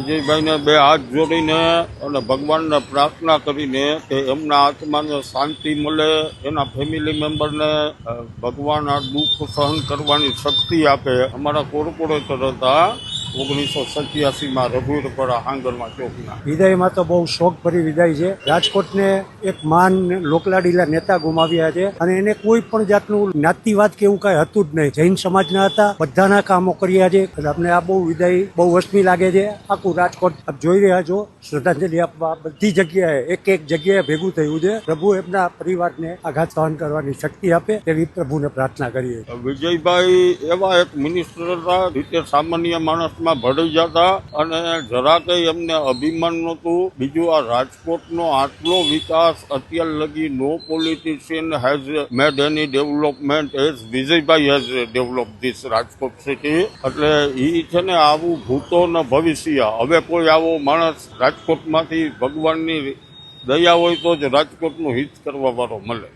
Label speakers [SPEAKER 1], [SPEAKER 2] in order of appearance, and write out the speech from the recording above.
[SPEAKER 1] વિજયભાઈને બે હાથ જોડીને અને ભગવાનને પ્રાર્થના કરીને કે એમના આત્માને શાંતિ મળે, એના ફેમિલી મેમ્બરને ભગવાન આ દુઃખ સહન કરવાની શક્તિ આપે. અમારા કોર્પોરેટર હતા 1987 રઘુવીરપરા હાંગરમાં ચોકના.
[SPEAKER 2] વિદાયમાં તો બહુ શોકભરી વિદાય છે. રાજકોટને એક મહાન લોકલાડીલા નેતા ગુમાવ્યા છે અને એને કોઈ પણ જાતનું જ્ઞાતિવાદ કે એવું કઈ હતું જ નહીં. જૈન સમાજના હતા, બધાના કામો કર્યા છે. અમને આ બહુ વિદાય બહુ વસમી લાગે છે. આખું રાજકોટ આપ જોઈ રહ્યા છો, શ્રદ્ધાંજલિ આપવા બધી જગ્યાએ એક જગ્યાએ ભેગું થયું છે. પ્રભુ એમના પરિવારને આઘાત સહન કરવાની શક્તિ આપે તેવી પ્રભુને પ્રાર્થના કરીએ.
[SPEAKER 1] વિજયભાઈ એવા એક મિનિસ્ટર હતા, રીતે સામાન્ય માણસમાં ભળી જતા અને જરા કઈ એમને અભિમાન નહોતું. બીજું આ રાજકોટનો આટલો વિકાસ અત્યાર લગી નો politician has made any development as Vijaybhai has develop this Rajkot city. એટલે એ છે ને આવું ભૂતો ને ભવિષ્ય. હવે કોઈ આવો માણસ રાજકોટમાંથી ભગવાનની દયા હોય તો જ રાજકોટનું હિત કરવા વાળો મળે.